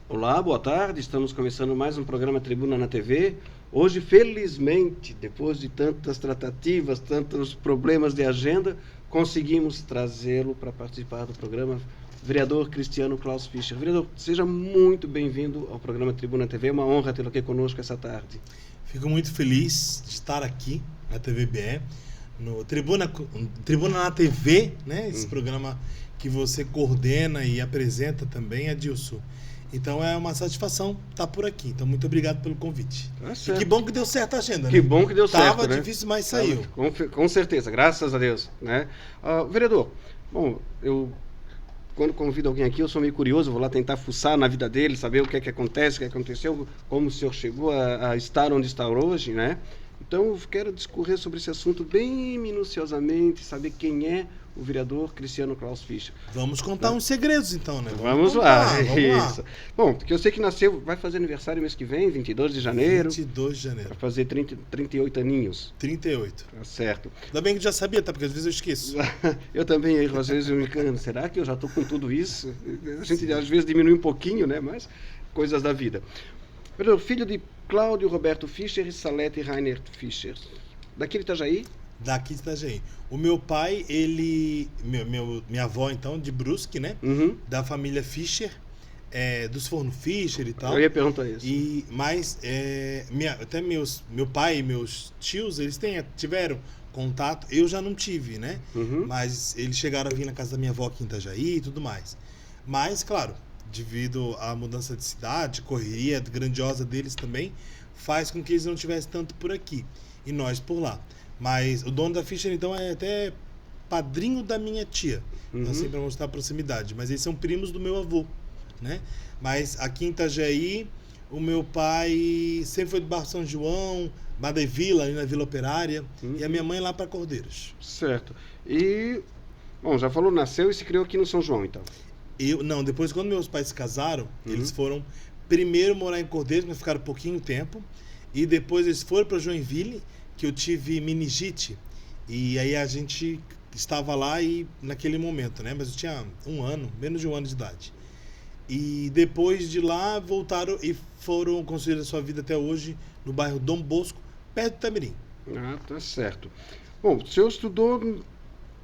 Olá, boa tarde. Estamos começando mais um programa Tribuna na TV. Hoje, felizmente, depois de tantas tratativas, tantos problemas de agenda, conseguimos trazê-lo para participar do programa, vereador Cristiano Klaus Fischer. Vereador, seja muito bem-vindo ao programa Tribuna TV. É uma honra tê-lo aqui conosco essa tarde. Fico muito feliz de estar aqui na TVBE, no Tribuna na TV, né? Esse programa que você coordena e apresenta também, Adilson. Então é uma satisfação estar por aqui. Então muito obrigado pelo convite. E que bom que deu certo a agenda, né? Que bom que deu certo, Tava né? difícil, mas saiu. Com certeza, graças a Deus, né? Vereador, bom, quando convido alguém aqui, eu sou meio curioso, vou lá tentar fuçar na vida dele, saber o que é que acontece, o que aconteceu, como o senhor chegou a estar onde está hoje, né? Então eu quero discorrer sobre esse assunto bem minuciosamente, saber quem é o vereador Cristiano Klaus Fischer. Vamos contar uns segredos então, né? Vamos lá. Bom, porque eu sei que nasceu, vai fazer aniversário mês que vem, 22 de janeiro. 22 de janeiro. Vai fazer 38 aninhos. 38. Tá certo. Ainda bem que já sabia, tá? Porque às vezes eu esqueço. Eu também, às vezes eu me engano. Será que eu já estou com tudo isso? A gente às vezes diminui um pouquinho, né? Mas coisas da vida. Vereador, filho de Cláudio Roberto Fischer e Salete Rainer Fischer. Daqui de Itajaí? Daqui de Itajaí. O meu pai, minha avó, então, de Brusque, né? Uhum. Da família Fischer, dos fornos Fischer e tal. Eu ia perguntar isso. Mas até meu pai e meus tios, eles tiveram contato. Eu já não tive, né? Uhum. Mas eles chegaram a vir na casa da minha avó aqui em Itajaí e tudo mais. Mas, claro, devido à mudança de cidade, correria grandiosa deles também, faz com que eles não estivessem tanto por aqui. E nós por lá. Mas o dono da Fischer, então, é até padrinho da minha tia. Uhum. Então, assim, para mostrar a proximidade. Mas eles são primos do meu avô, né? Mas aqui em Itajaí, o meu pai sempre foi do Bairro São João, Madevila, ali na Vila Operária. Uhum. E a minha mãe lá para Cordeiros. Certo. E, bom, já falou, nasceu e se criou aqui no São João, então. Depois, quando meus pais se casaram, eles foram primeiro morar em Cordeiros, mas ficaram pouquinho tempo. E depois eles foram para Joinville, que eu tive meningite, e aí a gente estava lá e naquele momento, né? Mas eu tinha menos de um ano de idade. E depois de lá voltaram e foram construir a sua vida até hoje no bairro Dom Bosco, perto do Tamirim. Ah, tá certo. Bom, o senhor estudou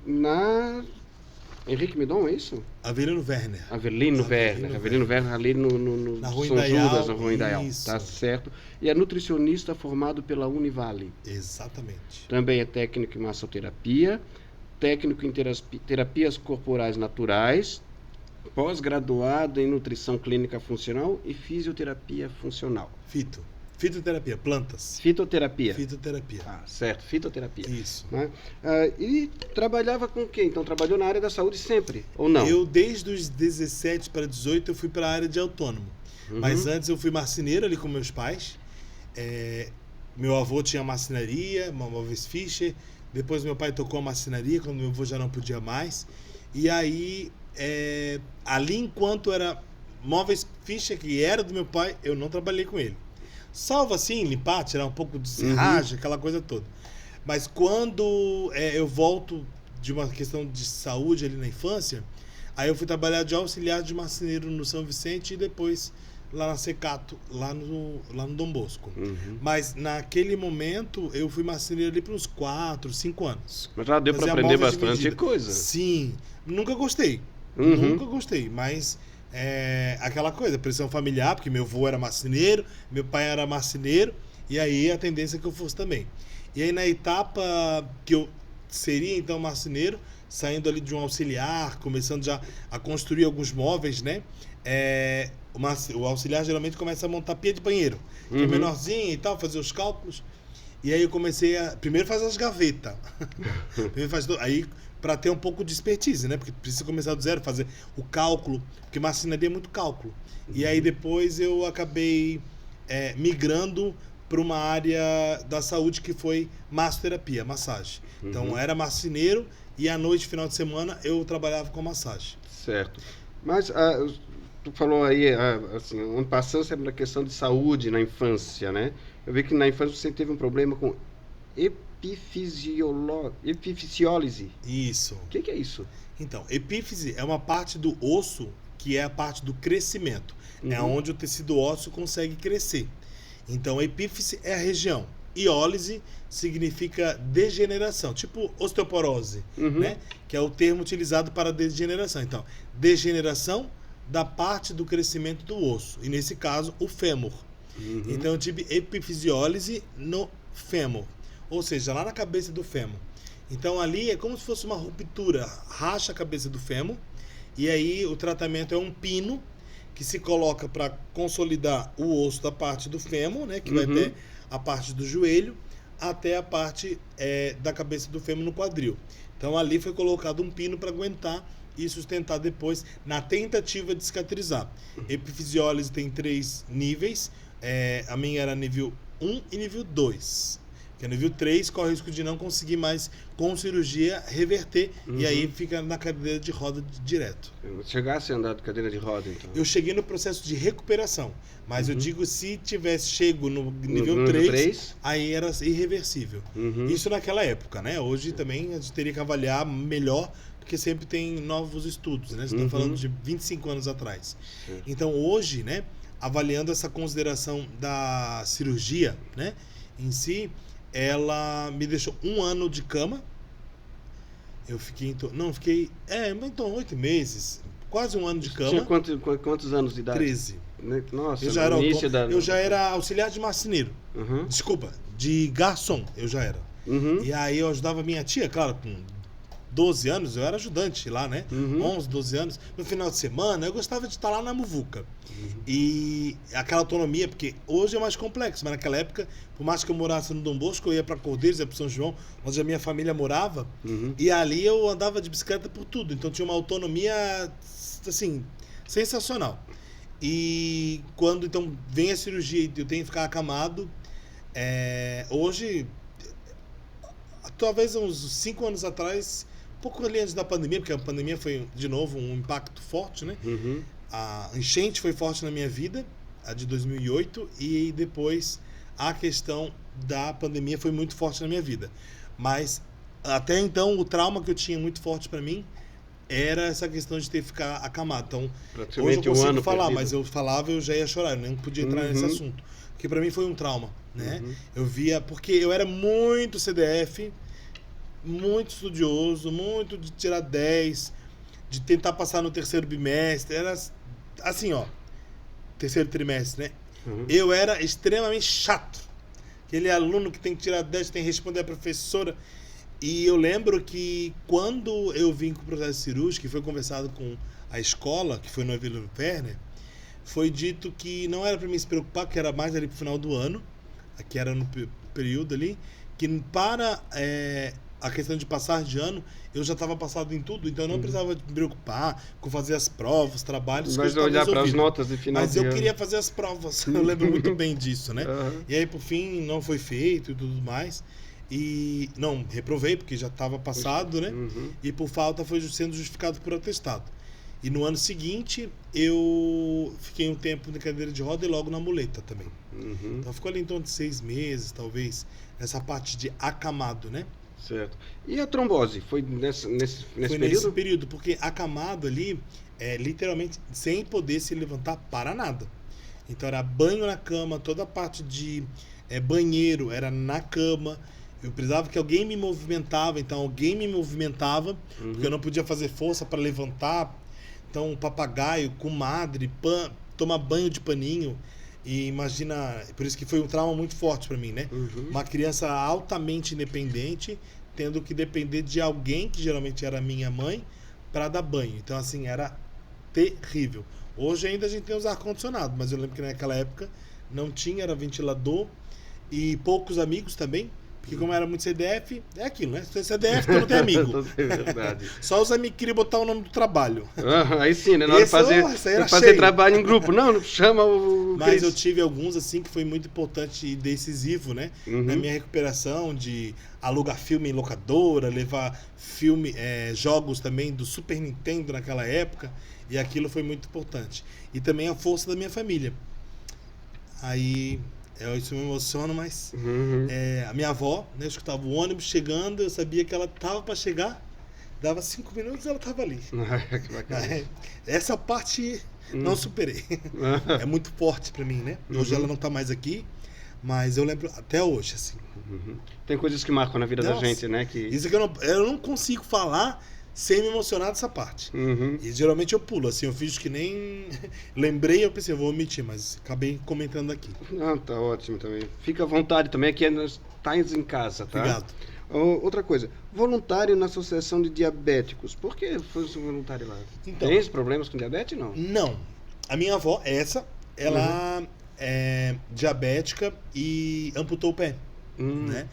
na Henrique Midon, é isso? Avelino Werner. Avelino Werner, ali no na Rua São Indaial, Judas, na Rua Indaial. Isso. Tá certo. E é nutricionista formado pela Univale. Exatamente. Também é técnico em massoterapia, técnico em terapias corporais naturais, pós-graduado em nutrição clínica funcional e fisioterapia funcional. Fitoterapia, plantas. Fitoterapia. Ah, certo, fitoterapia. Isso. Né? E trabalhava com o quê? Então, trabalhou na área da saúde sempre, ou não? Eu, desde os 17 para 18, eu fui para a área de autônomo. Uhum. Mas antes eu fui marceneiro ali com meus pais. Meu avô tinha marcenaria, móveis Fischer. Depois meu pai tocou a marcenaria, quando meu avô já não podia mais. E aí, ali enquanto era móveis Fischer, que era do meu pai, eu não trabalhei com ele. Salvo assim, limpar, tirar um pouco de serragem, aquela coisa toda. Mas quando eu volto de uma questão de saúde ali na infância, aí eu fui trabalhar de auxiliar de marceneiro no São Vicente e depois lá na Secato, lá no Dom Bosco. Uhum. Mas naquele momento eu fui marceneiro ali por uns 4, 5 anos. Mas já deu para aprender bastante coisa. Sim, nunca gostei. Mas aquela coisa, pressão familiar, porque meu avô era marceneiro, meu pai era marceneiro, e aí a tendência é que eu fosse também. E aí na etapa que eu seria então marceneiro, saindo ali de um auxiliar, começando já a construir alguns móveis, né? O auxiliar geralmente começa a montar pia de banheiro, que é menorzinho e tal, fazer os cálculos. E aí eu comecei a primeiro fazer as gavetas. Aí para ter um pouco de expertise, né? Porque precisa começar do zero, fazer o cálculo, porque marcenaria é muito cálculo. E aí depois eu acabei migrando para uma área da saúde que foi massoterapia, massagem. Então era marceneiro e à noite, final de semana, eu trabalhava com massagem. Certo. Mas tu falou aí, assim, ano passado sempre na questão de saúde na infância, né? Eu vi que na infância você teve um problema com epifisiólise. Isso. O que é isso? Então, epífise é uma parte do osso que é a parte do crescimento. É onde o tecido ósseo consegue crescer. Então, epífise é a região. Iólise significa degeneração, tipo osteoporose, né? Que é o termo utilizado para degeneração. Então, degeneração da parte do crescimento do osso. E nesse caso, o fêmur. Então, eu tive epifisiólise no fêmur. Ou seja, lá na cabeça do fêmur. Então, ali é como se fosse uma ruptura. Racha a cabeça do fêmur. E aí, o tratamento é um pino que se coloca para consolidar o osso da parte do fêmur, né? Que vai até a parte do joelho, até a parte da cabeça do fêmur no quadril. Então, ali foi colocado um pino para aguentar e sustentar depois na tentativa de cicatrizar. Epifisiólise tem 3 níveis. A minha era nível 1 e nível 2. Que é nível 3, corre o risco de não conseguir mais, com cirurgia, reverter. E aí fica na cadeira de roda direto. Chegasse a andar de cadeira de roda, então? Eu cheguei no processo de recuperação. Mas eu digo, se tivesse chego no nível 3, aí era irreversível. Isso naquela época, né? Hoje também a gente teria que avaliar melhor, porque sempre tem novos estudos, né? Você está falando de 25 anos atrás. Então hoje, né, avaliando essa consideração da cirurgia, né, em si, ela me deixou 1 ano de cama. Eu fiquei, então 8 meses, quase 1 ano de cama. Tinha quantos anos de idade? 13. Nossa, eu já era auxiliar de marceneiro. Desculpa, de garçom eu já era. E aí eu ajudava minha tia, claro, com 12 anos, eu era ajudante lá, né? 11, 12 anos. No final de semana, eu gostava de estar lá na muvuca. E aquela autonomia, porque hoje é mais complexo, mas naquela época, por mais que eu morasse no Dom Bosco, eu ia para Cordeiros, ia para São João, onde a minha família morava, e ali eu andava de bicicleta por tudo. Então tinha uma autonomia, assim, sensacional. E quando então vem a cirurgia e eu tenho que ficar acamado, hoje, talvez uns 5 anos atrás, pouco ali antes da pandemia, porque a pandemia foi, de novo, um impacto forte, né? A enchente foi forte na minha vida, a de 2008, e depois a questão da pandemia foi muito forte na minha vida. Mas, até então, o trauma que eu tinha muito forte para mim era essa questão de ter que ficar acamado. Então, hoje eu consigo falar, mas eu falava eu já ia chorar, eu nem podia entrar nesse assunto. Porque para mim foi um trauma, né? Eu via, porque eu era muito CDF, muito estudioso, muito de tirar 10, de tentar passar no terceiro bimestre, era assim, ó, terceiro trimestre, né? Eu era extremamente chato. Aquele aluno que tem que tirar 10, tem que responder a professora. E eu lembro que quando eu vim com o processo cirúrgico, que foi conversado com a escola, que foi no Vila Werner, foi dito que não era para mim se preocupar, que era mais ali pro final do ano, que era no período ali, que para a questão de passar de ano, eu já estava passado em tudo, então eu não precisava me preocupar com fazer as provas, trabalhos. Mas olhar para as notas de final de ano. Mas eu queria fazer as provas, eu lembro muito bem disso, né? E aí, por fim, não foi feito e tudo mais. E não, reprovei, porque já estava passado, né? E por falta foi sendo justificado por atestado. E no ano seguinte, eu fiquei um tempo na cadeira de roda e logo na muleta também. Então ficou ali em torno de 6 meses, talvez, nessa parte de acamado, né? Certo. E a trombose? Foi nesse período? Nesse período, porque acamado ali, literalmente, sem poder se levantar para nada. Então era banho na cama, toda a parte de banheiro era na cama. Eu precisava que alguém me movimentava, então alguém me movimentava, porque eu não podia fazer força para levantar. Então, papagaio, comadre, tomar banho de paninho. E imagina, por isso que foi um trauma muito forte para mim, né? Uma criança altamente independente, tendo que depender de alguém, que geralmente era minha mãe, para dar banho. Então, assim, era terrível. Hoje ainda a gente tem os ar-condicionado, mas eu lembro que naquela época não tinha, era ventilador e poucos amigos também. Porque como era muito CDF, é aquilo, né? Se é CDF, tu não tem amigo. É verdade. Só os amigos queriam botar o nome do trabalho. Aí sim, né? Na hora de fazer trabalho em grupo. Não chama o... Mas eu tive alguns, assim, que foi muito importante e decisivo, né? Na minha recuperação de alugar filme em locadora, levar filme, jogos também do Super Nintendo naquela época. E aquilo foi muito importante. E também a força da minha família. Aí Isso me emociona, mas Uhum. a minha avó, né, eu escutava o ônibus chegando, eu sabia que ela tava para chegar, dava 5 minutos e ela tava ali. Que bacana. Essa parte não superei. É muito forte para mim, né? Hoje ela não tá mais aqui, mas eu lembro até hoje, assim. Uhum. Tem coisas que marcam na vida da Nossa, gente, né? Que... Isso que eu não consigo falar sem me emocionar dessa parte. Uhum. E geralmente eu pulo, assim, eu fiz que nem lembrei, eu pensei, eu vou omitir, mas acabei comentando aqui. Não, tá ótimo também. Fica à vontade também, aqui nós estamos em casa, tá? Obrigado. Outra coisa, voluntário na Associação de Diabéticos. Por que foi voluntário lá? Então, Tem problemas com diabetes, não? Não. A minha avó, ela é diabética e amputou o pé, né?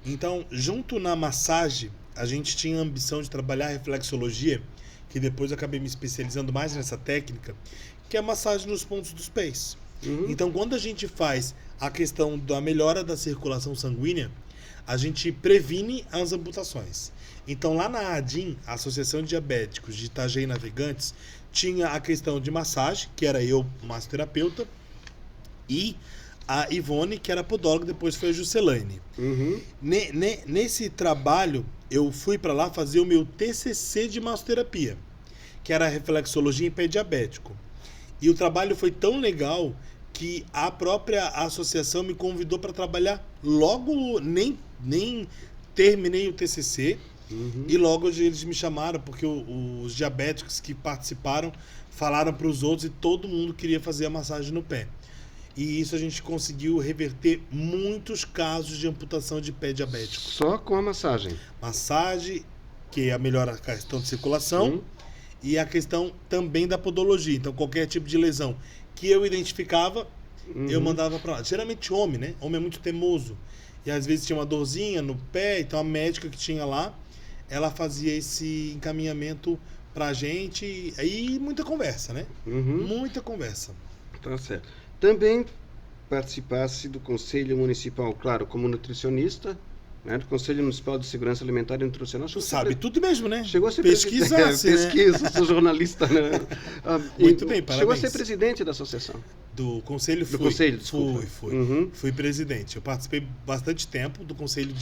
Então, junto na massagem, a gente tinha a ambição de trabalhar a reflexologia, que depois eu acabei me especializando mais nessa técnica, que é a massagem nos pontos dos pés. Então, quando a gente faz a questão da melhora da circulação sanguínea, a gente previne as amputações. Então, lá na ADIM, a Associação de Diabéticos de Itajaí Navegantes, tinha a questão de massagem, que era eu, massoterapeuta, e a Ivone, que era podóloga, depois foi a Juscelane. Nesse trabalho, eu fui para lá fazer o meu TCC de massoterapia, que era a reflexologia em pé diabético. E o trabalho foi tão legal que a própria associação me convidou para trabalhar logo, nem terminei o TCC, e logo eles me chamaram, porque os diabéticos que participaram falaram para os outros e todo mundo queria fazer a massagem no pé. E isso a gente conseguiu reverter muitos casos de amputação de pé diabético. Só com a massagem? Massagem, que melhora a questão de circulação, e a questão também da podologia. Então, qualquer tipo de lesão que eu identificava, eu mandava para lá. Geralmente homem, né? Homem é muito teimoso. E às vezes tinha uma dorzinha no pé, então a médica que tinha lá, ela fazia esse encaminhamento pra gente. E muita conversa, né? Muita conversa. Tá certo. Também participasse do Conselho Municipal, claro, como nutricionista, né, do Conselho Municipal de Segurança Alimentar e Nutricional. Tu sabe tudo mesmo, né? Chegou a ser pesquisa, pesquisa, sou jornalista, né? Muito bem, parabéns. Chegou a ser presidente da associação. Do conselho fui. Do conselho, desculpa. Fui. Fui presidente. Eu participei bastante tempo do conselho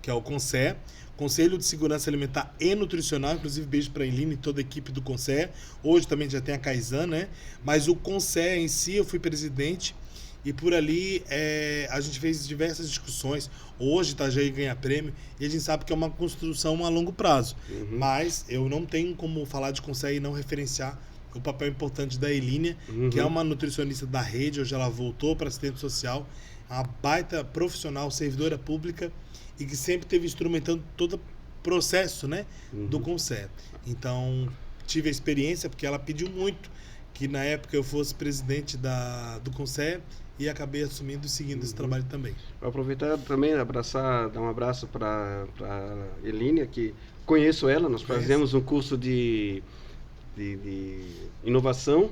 que é o CONSE, Conselho de Segurança Alimentar e Nutricional, inclusive beijo para a Eline e toda a equipe do CONSE. Hoje também já tem a Caizan, né? Mas o CONSE em si, eu fui presidente. E por ali a gente fez diversas discussões. Hoje Itajaí ganha prêmio e a gente sabe que é uma construção a longo prazo. Mas eu não tenho como falar de CONSE e não referenciar o papel importante da Elínia, que é uma nutricionista da rede. Hoje ela voltou para assistente social, uma baita profissional, servidora pública e que sempre teve instrumentando todo o processo, né, do CONSE. Então tive a experiência porque ela pediu muito que na época eu fosse presidente do CONSE e acabei assumindo e seguindo esse trabalho também. Vou aproveitar também, dar um abraço para a Elínia, que conheço ela, nós fazemos um curso de inovação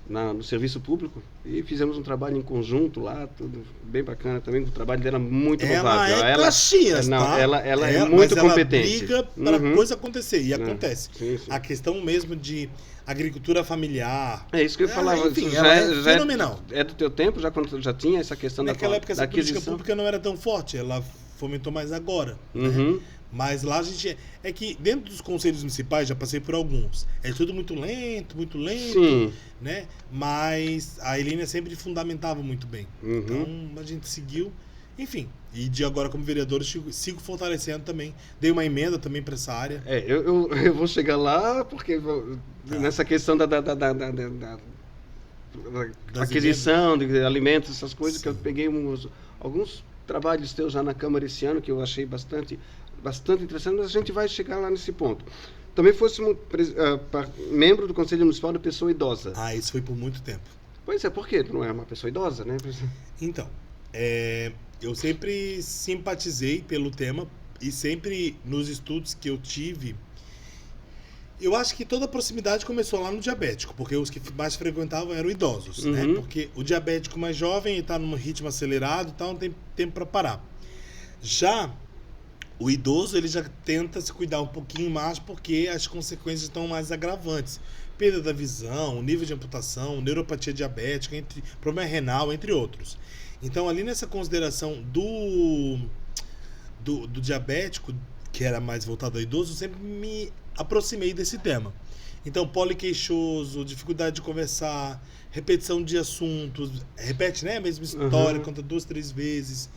no serviço público e fizemos um trabalho em conjunto lá, tudo bem bacana também, o trabalho dela muito louvável. Ela é Caxias, tá? Ela é muito competente. Ela briga para a coisa acontecer, e acontece. Sim. A questão mesmo de agricultura familiar. É isso que eu falava. Enfim, ela é fenomenal. É do teu tempo, quando já tinha essa questão Naquela época da essa política aquisição? pública não era tão forte, ela fomentou mais agora. Né? Mas lá a gente... É que dentro dos conselhos municipais, já passei por alguns, é tudo muito lento, Sim. né? Mas a Elínia sempre fundamentava muito bem. Então a gente seguiu, enfim. E de agora como vereador eu sigo fortalecendo também. Dei uma emenda também para essa área. Eu vou chegar lá porque nessa questão da aquisição de alimentos, essas coisas, que eu peguei alguns trabalhos teus já na Câmara esse ano que eu achei bastante interessante, mas a gente vai chegar lá nesse ponto. Também fosse membro do Conselho Municipal da Pessoa Idosa. Isso foi por muito tempo. Pois é, por quê? Tu não é uma pessoa idosa, né? Então, eu sempre simpatizei pelo tema e sempre nos estudos que eu tive, eu acho que toda a proximidade começou lá no diabético, porque os que mais frequentavam eram idosos, né? Porque o diabético mais jovem está num ritmo acelerado, então não tem tempo para parar. Já o idoso, ele já tenta se cuidar um pouquinho mais porque as consequências estão mais agravantes. Perda da visão, nível de amputação, neuropatia diabética, problema renal, entre outros. Então, ali nessa consideração do diabético, que era mais voltado ao idoso, eu sempre me aproximei desse tema. Então, poliqueixoso, dificuldade de conversar, repetição de assuntos, repete, né, a mesma história, conta 2, 3 vezes.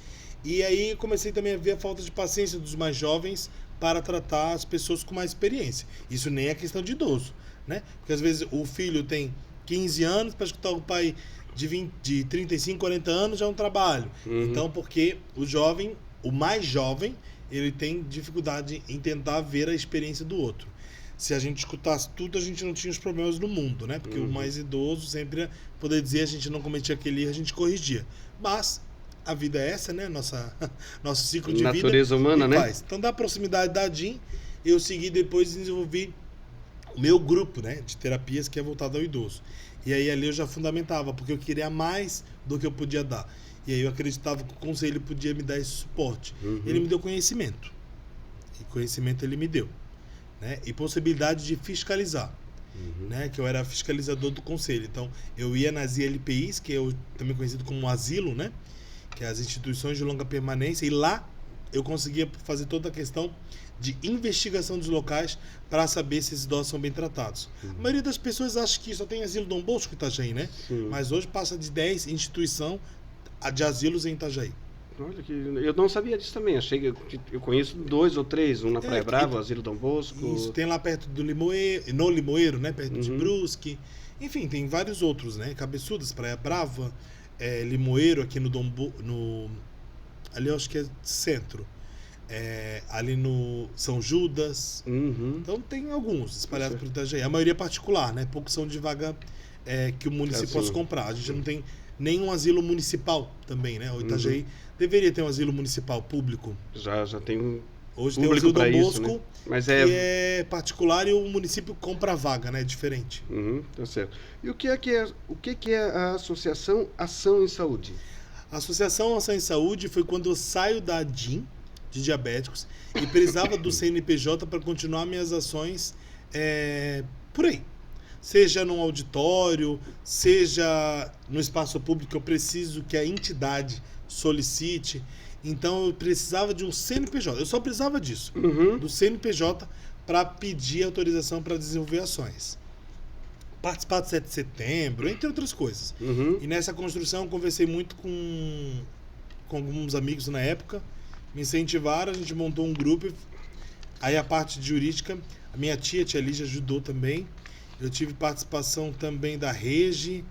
E aí comecei também a ver a falta de paciência dos mais jovens para tratar as pessoas com mais experiência. Isso nem é questão de idoso, né? Porque às vezes o filho tem 15 anos para escutar o pai de 35, 40 anos já é um trabalho. Então, porque o mais jovem, ele tem dificuldade em tentar ver a experiência do outro. Se a gente escutasse tudo, a gente não tinha os problemas do mundo, né? Porque o mais idoso sempre ia poder dizer, a gente não cometia aquele erro, a gente corrigia. Mas a vida é essa, né? Nosso ciclo de vida. Natureza humana, né? Faz. Então, da proximidade da DIN, eu segui depois e desenvolvi o meu grupo, né, de terapias que é voltado ao idoso. E aí ali eu já fundamentava, porque eu queria mais do que eu podia dar. E aí eu acreditava que o conselho podia me dar esse suporte. Ele me deu conhecimento. E conhecimento ele me deu, né? E possibilidade de fiscalizar. Né? Que eu era fiscalizador do conselho. Então, eu ia nas ILPIs, que eu também conhecido como asilo, né? Que é as instituições de longa permanência, e lá eu conseguia fazer toda a questão de investigação dos locais para saber se esses idosos são bem tratados. A maioria das pessoas acha que só tem asilo Dom Bosco em Itajaí, né? Mas hoje passa de 10 instituições de asilos em Itajaí. Olha, que eu não sabia disso também. Achei que eu conheço 2 ou 3, um na Praia Brava, o Asilo Dom Bosco. Isso, tem lá perto do Limoeiro, no Limoeiro, né? Perto de Brusque. Enfim, tem vários outros, né? Cabeçudas, Praia Brava, Limoeiro aqui no ali eu acho que é centro. Ali no São Judas. Então tem alguns espalhados por Itajaí. A maioria é particular, né? Poucos são de vaga que o município possa comprar. A gente não tem nenhum asilo municipal também, né? O Itajaí deveria ter um asilo municipal público. Já tem um hoje tem o asilo Dom Bosco, né? Mas que é particular e o município compra a vaga, né? É diferente. Tá certo. E o que é a Associação Ação em Saúde? A Associação Ação em Saúde foi quando eu saio da DIN, de diabéticos, e precisava do CNPJ para continuar minhas ações por aí. Seja num auditório, seja no espaço público, eu preciso que a entidade solicite. Então eu precisava de um CNPJ. Eu só precisava disso, do CNPJ, para pedir autorização para desenvolver ações. Participar do 7 de setembro, entre outras coisas. E nessa construção eu conversei muito com alguns amigos na época, me incentivaram, a gente montou um grupo. Aí a parte de jurídica, a minha tia Lígia, ajudou também. Eu tive participação também da Regi,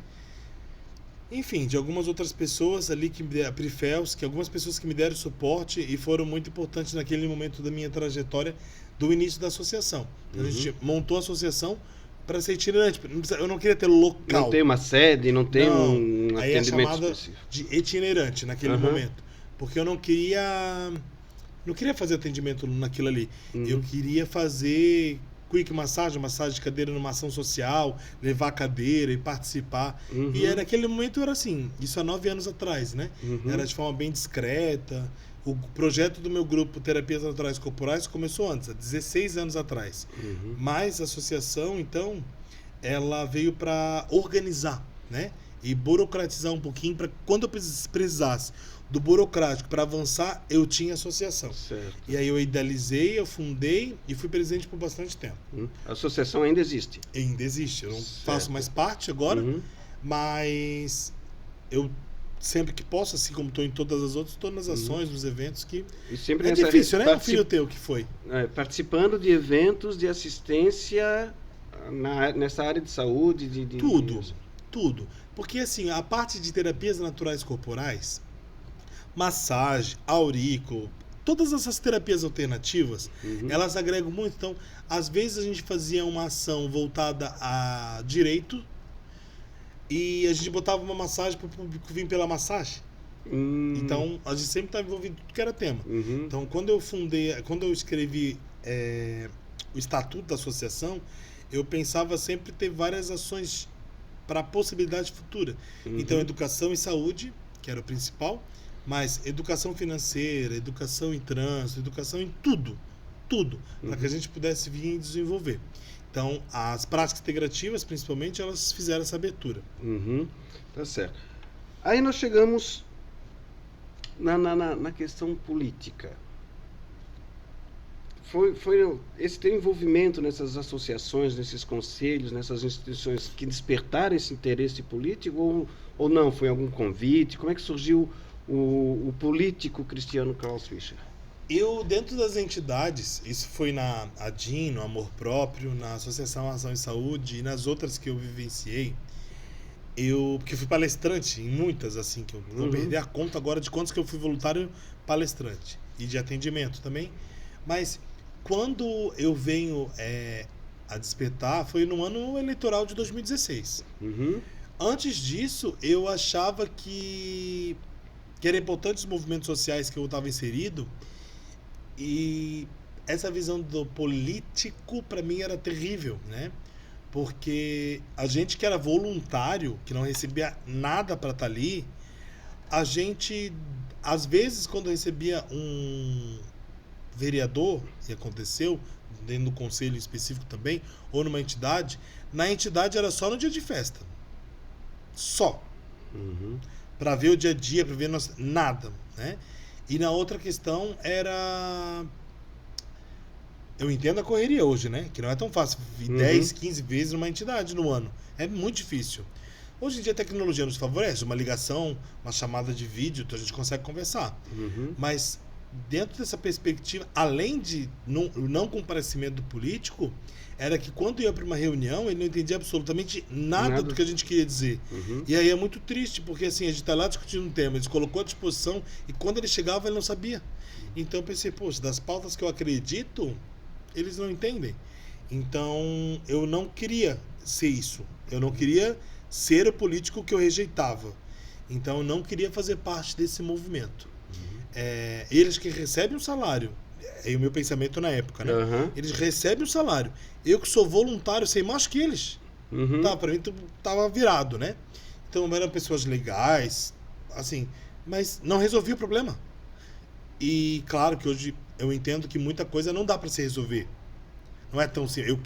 enfim, de algumas outras pessoas ali, a Prifels, que algumas pessoas que me deram suporte e foram muito importantes naquele momento da minha trajetória do início da associação. A gente montou a associação para ser itinerante. Eu não queria ter local. Não tem uma sede, não tem um aí atendimento chamada específico. De itinerante naquele momento. Porque eu não queria fazer atendimento naquilo ali. Eu queria fazer quick massagem de cadeira numa ação social, levar a cadeira e participar. E naquele momento era assim, isso há 9 anos atrás, né? Era de forma bem discreta. O projeto do meu grupo Terapias Naturais Corporais começou antes, há 16 anos atrás. Mas a associação, então, ela veio para organizar, né? E burocratizar um pouquinho, para quando eu precisasse do burocrático para avançar, eu tinha associação. Certo. E aí eu idealizei, eu fundei e fui presidente por bastante tempo. A associação ainda existe? Ainda existe. Eu não faço mais parte agora, mas eu sempre que posso, assim como estou em todas as outras, estou nas ações, nos eventos que... E sempre é difícil, né? O filho teu que foi. Participando de eventos de assistência nessa área de saúde, Tudo. Porque assim, a parte de terapias naturais corporais, massagem, aurico, todas essas terapias alternativas, elas agregam muito. Então, às vezes a gente fazia uma ação voltada a direito e a gente botava uma massagem para o público vir pela massagem. Então, a gente sempre estava envolvido em tudo que era tema. Então, quando eu escrevi o estatuto da associação, eu pensava sempre ter várias ações para a possibilidade futura. Então, educação e saúde, que era o principal, mas educação financeira, educação em trânsito, educação em tudo, para que a gente pudesse vir e desenvolver. Então, as práticas integrativas, principalmente, elas fizeram essa abertura. Tá certo. Aí nós chegamos na questão política, foi esse teu envolvimento nessas associações, nesses conselhos, nessas instituições que despertaram esse interesse político ou não? Foi algum convite? Como é que surgiu o político cristiano Carl Fischer? Eu, dentro das entidades, isso foi na ADIM, no Amor Próprio, na Associação Ação e Saúde e nas outras que eu vivenciei, porque eu fui palestrante em muitas, assim, que eu vou perder a conta agora de quantos que eu fui voluntário palestrante e de atendimento também. Mas quando eu venho a despertar, foi no ano eleitoral de 2016. Antes disso, eu achava que era importante os movimentos sociais que eu estava inserido, e essa visão do político para mim era terrível, né? Porque a gente que era voluntário, que não recebia nada para estar ali, a gente, às vezes, quando recebia um vereador, e aconteceu, dentro do conselho específico também, ou numa entidade, na entidade era só no dia de festa. Só. Para ver o dia a dia, para ver nada, né? E na outra questão era... Eu entendo a correria hoje, né? Que não é tão fácil vir 10, 15 vezes numa entidade no ano. É muito difícil. Hoje em dia a tecnologia nos favorece. Uma ligação, uma chamada de vídeo, então a gente consegue conversar. Mas dentro dessa perspectiva, além de não comparecimento do político, era que quando ia para uma reunião, ele não entendia absolutamente nada do que a gente queria dizer. E aí é muito triste, porque assim, a gente está lá discutindo um tema, ele colocou à disposição, e quando ele chegava, ele não sabia. Então eu pensei, poxa, das pautas que eu acredito, eles não entendem. Então eu não queria ser isso. Eu não queria ser o político que eu rejeitava. Então eu não queria fazer parte desse movimento. Eles que recebem um salário, é o meu pensamento na época, né? Eles recebem o salário. Eu que sou voluntário, sei mais que eles. Tá, pra mim tava virado, né? Então eram pessoas legais, assim, mas não resolvia o problema. E claro que hoje eu entendo que muita coisa não dá para se resolver. Não é tão assim, eu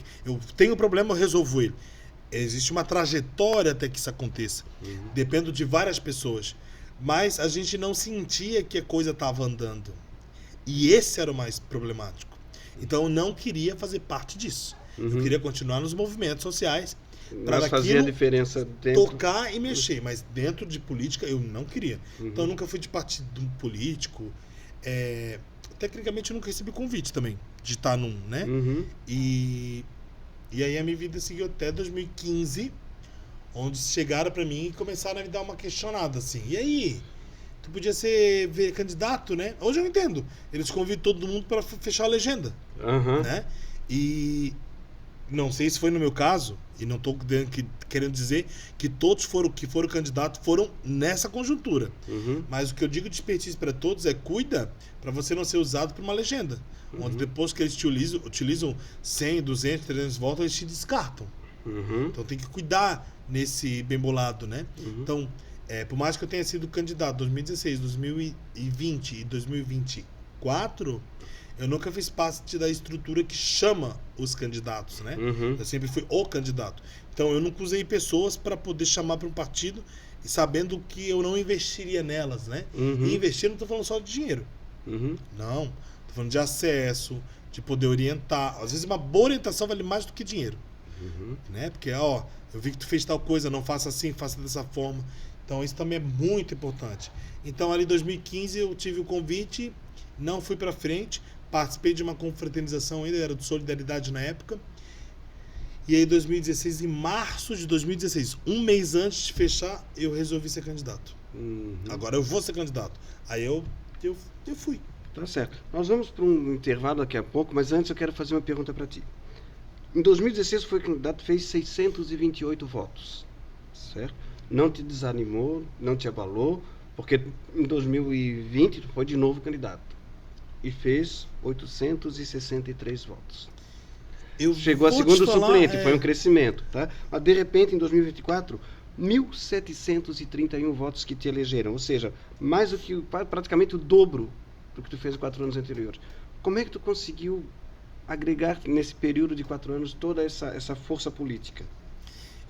tenho um problema, eu resolvo ele. Existe uma trajetória até que isso aconteça. Depende de várias pessoas. Mas a gente não sentia que a coisa estava andando. E esse era o mais problemático. Então eu não queria fazer parte disso. Eu queria continuar nos movimentos sociais para fazer a diferença dentro... tocar e mexer. Mas dentro de política eu não queria. Então eu nunca fui de partido político. Tecnicamente eu nunca recebi convite também de estar num, né? E aí a minha vida seguiu até 2015, onde chegaram para mim e começaram a me dar uma questionada assim. E aí? Tu podia ser candidato, né? Hoje eu entendo. Eles convidam todo mundo para fechar a legenda, né? E não sei se foi no meu caso, e não estou querendo dizer que todos que foram candidatos foram nessa conjuntura. Mas o que eu digo de expertise para todos é: cuida para você não ser usado por uma legenda. Onde depois que eles te utilizam 100, 200, 300 votos, eles te descartam. Então tem que cuidar nesse bem bolado, né? Então, por mais que eu tenha sido candidato em 2016, 2020 e 2024, eu nunca fiz parte da estrutura que chama os candidatos, né? Eu sempre fui o candidato. Então eu nunca usei pessoas para poder chamar para um partido, e sabendo que eu não investiria nelas, né? E investir, não estou falando só de dinheiro. Não. Estou falando de acesso, de poder orientar. Às vezes uma boa orientação vale mais do que dinheiro. Né? Porque, eu vi que tu fez tal coisa, não faça assim, faça dessa forma. Então isso também é muito importante. Então ali em 2015 eu tive o convite, não fui para frente, participei de uma confraternização ainda, era do Solidariedade na época. E aí em 2016, em março de 2016, um mês antes de fechar, eu resolvi ser candidato. Agora eu vou ser candidato. Aí eu fui. Tá certo. Nós vamos para um intervalo daqui a pouco, mas antes eu quero fazer uma pergunta para ti. Em 2016 foi candidato, fez 628 votos, certo? Não te desanimou, não te abalou, porque em 2020 tu foi de novo candidato e fez 863 votos. Chegou a segundo suplente, foi um crescimento, tá? Mas de repente em 2024, 1.731 votos que te elegeram, ou seja, mais do que praticamente o dobro do que tu fez em 4 anos anteriores. Como é que tu conseguiu agregar nesse período de 4 anos toda essa força política?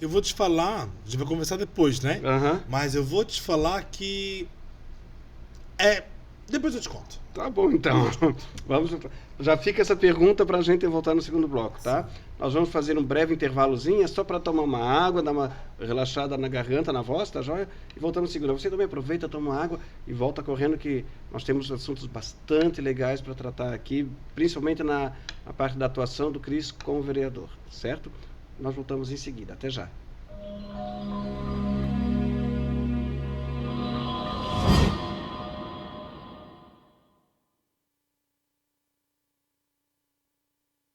Eu vou te falar, a gente vai conversar depois, né? Mas eu vou te falar que Depois eu te conto. Tá bom, então. Já fica essa pergunta para a gente voltar no segundo bloco, tá? Nós vamos fazer um breve intervalozinho, só para tomar uma água, dar uma relaxada na garganta, na voz, tá joia? E voltamos no segundo. Você também aproveita, toma uma água e volta correndo, que nós temos assuntos bastante legais para tratar aqui, principalmente na parte da atuação do Cris como vereador, certo? Nós voltamos em seguida. Até já.